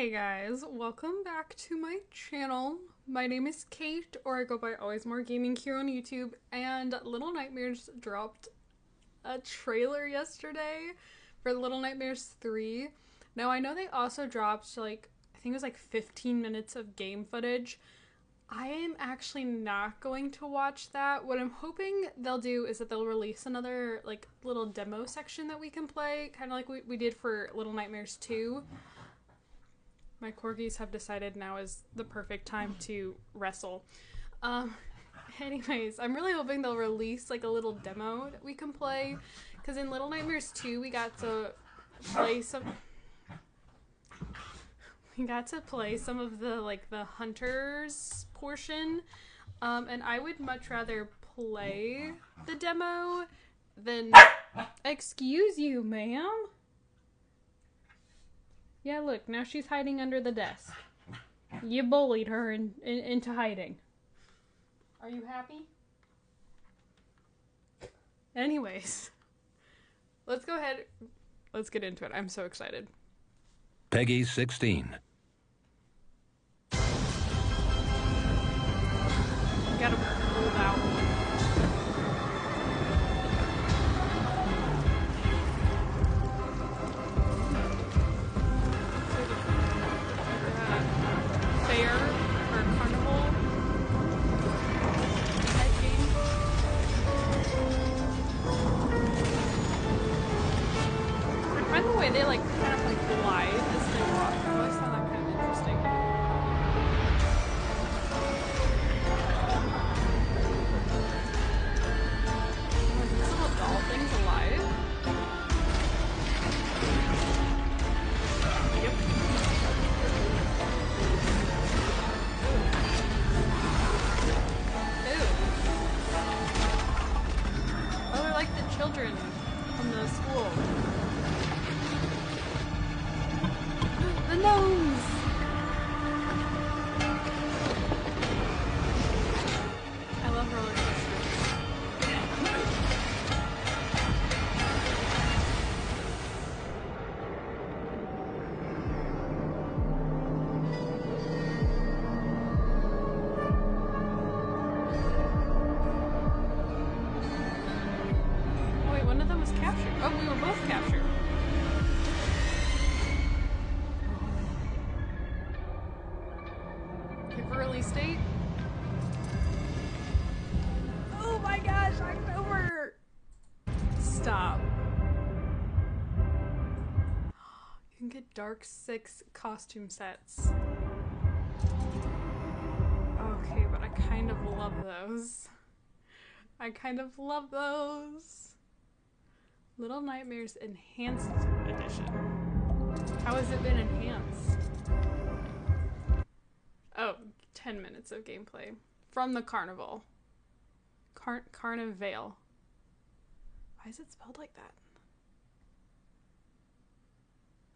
Hey guys, welcome back to my channel. My name is Kate, or I go by Always More Gaming here on YouTube, and Little Nightmares dropped a trailer yesterday for Little Nightmares 3. Now I know they also dropped I think it was 15 minutes of game footage. I am actually not going to watch that. What I'm hoping they'll do is that they'll release another little demo section that we can play, kind of like we did for Little Nightmares 2. My corgis have decided now is the perfect time to wrestle. Anyways, I'm really hoping they'll release a little demo that we can play, because in Little Nightmares 2 we got to play some of the hunters portion, and I would much rather play the demo than... Excuse you, ma'am? Yeah, look, now she's hiding under the desk. You bullied her into hiding. Are you happy? Anyways, let's go ahead. Let's get into it. I'm so excited. Peggy 16. Gotta pull it out. Fair or carnival type game. I find the way they kind of glide as they walk. I always found that kind of interesting. Are these little doll things alive? Yep. Oh, they're like the children from the school. The nose! I love roller coasters. Oh wait, one of them was captured. Oh, we were both captured. Give a release date. Oh my gosh, October! Stop. You can get Dark 6 costume sets. Okay, but I kind of love those. I kind of love those. Little Nightmares Enhanced Edition. How has it been enhanced? Oh, 10 minutes of gameplay. From the carnival. Carnival. Why is it spelled like that?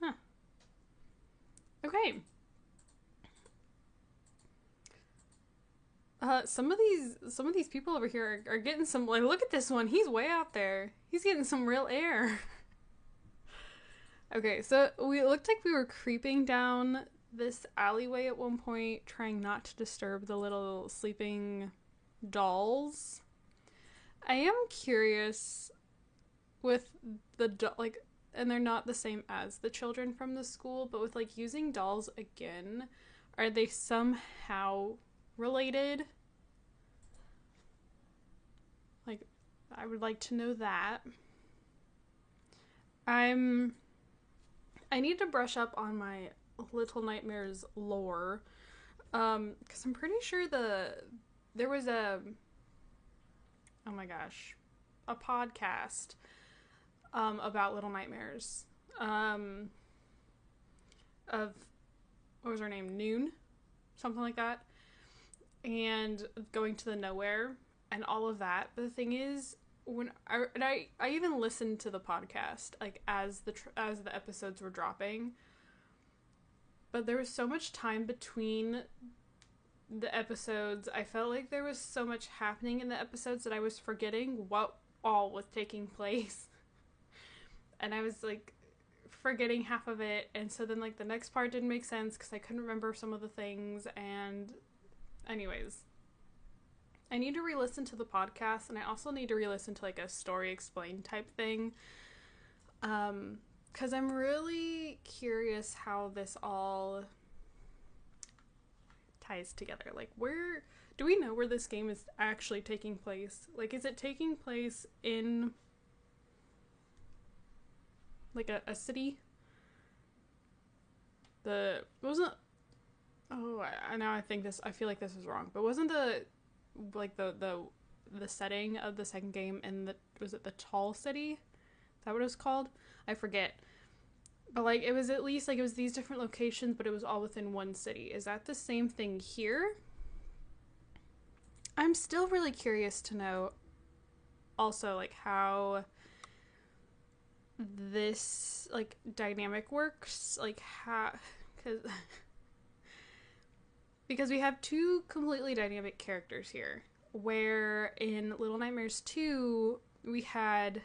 Huh. Okay. Some of these people over here are getting some, look at this one. He's way out there. He's getting some real air. Okay, so it looked like we were creeping down this alleyway at one point, trying not to disturb the little sleeping dolls. I am curious with the and they're not the same as the children from the school, but with using dolls again, are they somehow related? I would like to know that. I need to brush up on my Little Nightmares lore, because I'm pretty sure there was a podcast about Little Nightmares, of, what was her name, Noon, something like that, and going to the nowhere and all of that. But the thing is, when I even listened to the podcast as the episodes were dropping, but there was so much time between the episodes. I felt like there was so much happening in the episodes that I was forgetting what all was taking place. And I was forgetting half of it, and so then like the next part didn't make sense because I couldn't remember some of the things. And anyways, I need to re-listen to the podcast, and I also need to re-listen to like a story explained type thing, because I'm really curious how this all ties together. Like, where do we know where this game is actually taking place? Like, is it taking place in like a city? I feel like this is wrong, but wasn't the setting of the second game in was it the Tall City? Is that what it was called? I forget. But like it was at least like it was these different locations, but it was all within one city. Is that the same thing here? I'm still really curious to know also like how this like dynamic works, like how, because we have two completely dynamic characters here, where in Little Nightmares 2 we had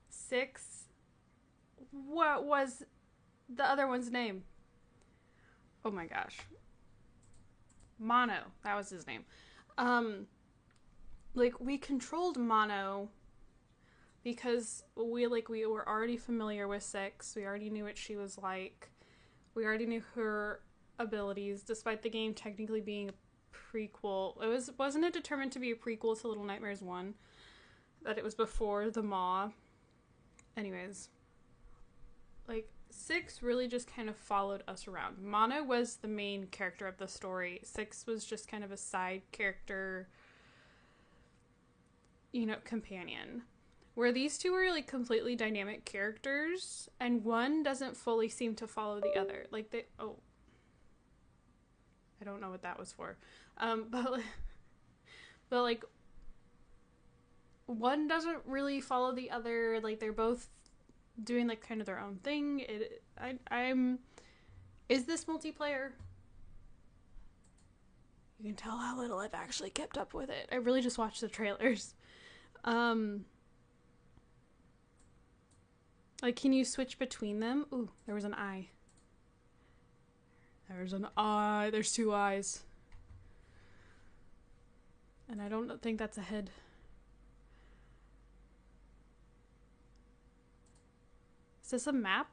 Six. What was the other one's name? Oh my gosh. Mono, that was his name. Like we controlled Mono because we were already familiar with Six. We already knew what she was like. We already knew her abilities, despite the game technically being a prequel. Wasn't it determined to be a prequel to Little Nightmares 1? That it was before the Maw. Anyways, like Six really just kind of followed us around. Mono was the main character of the story. Six was just kind of a side character, companion. Where these two are like completely dynamic characters, and one doesn't fully seem to follow the other. Like I don't know what that was for. But like one doesn't really follow the other. Like they're both doing like kind of their own thing. Is this multiplayer? You can tell how little I've actually kept up with it. I really just watched the trailers. Like, can you switch between them? Ooh, there was an eye. There's an eye. There's two eyes. And I don't think that's a head. Is this a map?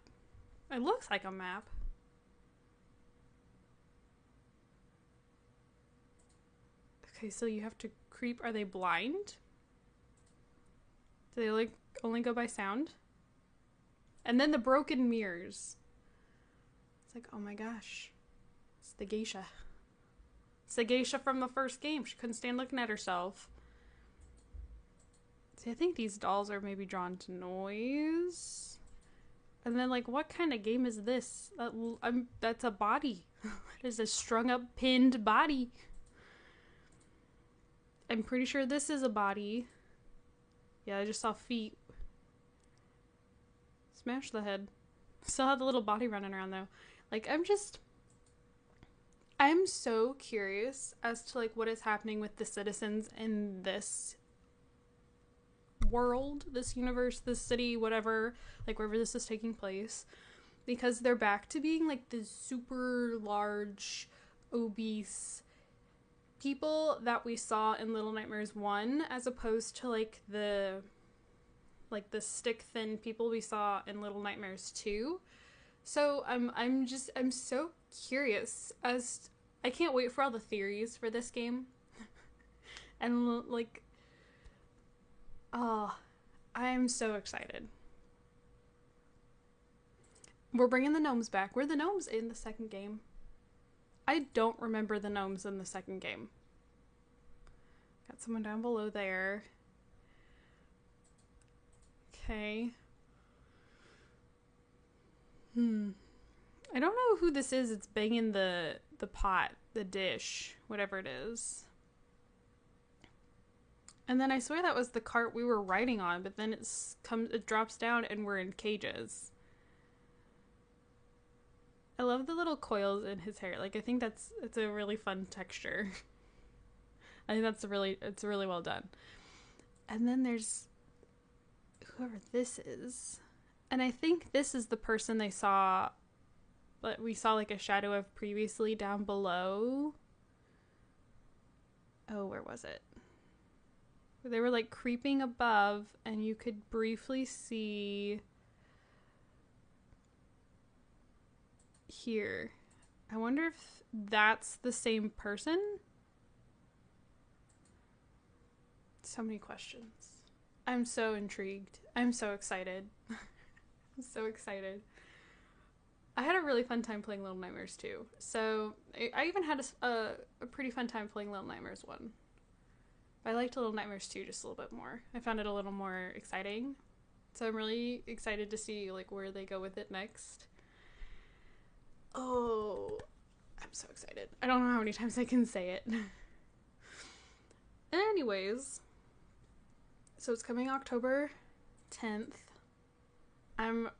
It looks like a map. Okay, so you have to creep. Are they blind? Do they like only go by sound? And then the broken mirrors. It's like, oh my gosh. It's the geisha. It's the geisha from the first game. She couldn't stand looking at herself. See, I think these dolls are maybe drawn to noise. And then, like, what kind of game is this? That's a body. That is a strung up, pinned body. I'm pretty sure this is a body. Yeah, I just saw feet. Smash the head. Still have the little body running around though. Like I'm so curious as to like what is happening with the citizens in this world, this universe, this city, whatever, like wherever this is taking place, because they're back to being like the super large, obese people that we saw in Little Nightmares 1, as opposed to like the stick thin people we saw in Little Nightmares 2. So I'm so curious I can't wait for all the theories for this game. And like, oh, I'm so excited. We're bringing the gnomes back. Were the gnomes in the second game? I don't remember the gnomes in the second game. Got someone down below there. Okay. I don't know who this is. It's banging the pot, the dish, whatever it is. And then I swear that was the cart we were riding on, but then it drops down and we're in cages. I love the little coils in his hair. Like I think it's a really fun texture. I think it's really well done. And then there's whoever this is. And I think this is the person they saw, but we saw like a shadow of previously down below. Oh, where was it? They were like creeping above, and you could briefly see here. I wonder if that's the same person? So many questions. I'm so intrigued. I'm so excited. I'm so excited. I had a really fun time playing Little Nightmares 2. So I even had a pretty fun time playing Little Nightmares 1. But I liked Little Nightmares 2 just a little bit more. I found it a little more exciting. So I'm really excited to see like where they go with it next. Oh, I'm so excited. I don't know how many times I can say it. Anyways, so it's coming October 10th. I'm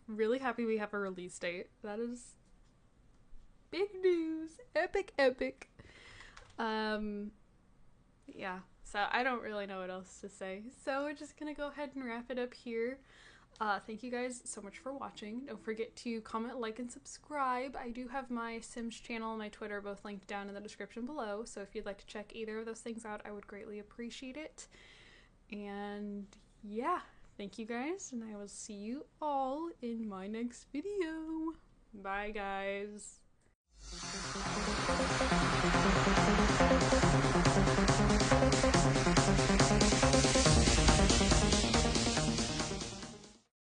really happy we have a release date. That is big news. Epic. Yeah, so I don't really know what else to say. So we're just gonna go ahead and wrap it up here. Thank you guys so much for watching. Don't forget to comment, like, and subscribe. I do have my Sims channel and my Twitter both linked down in the description below, so if you'd like to check either of those things out, I would greatly appreciate it. And yeah, thank you guys, and I will see you all in my next video. Bye, guys.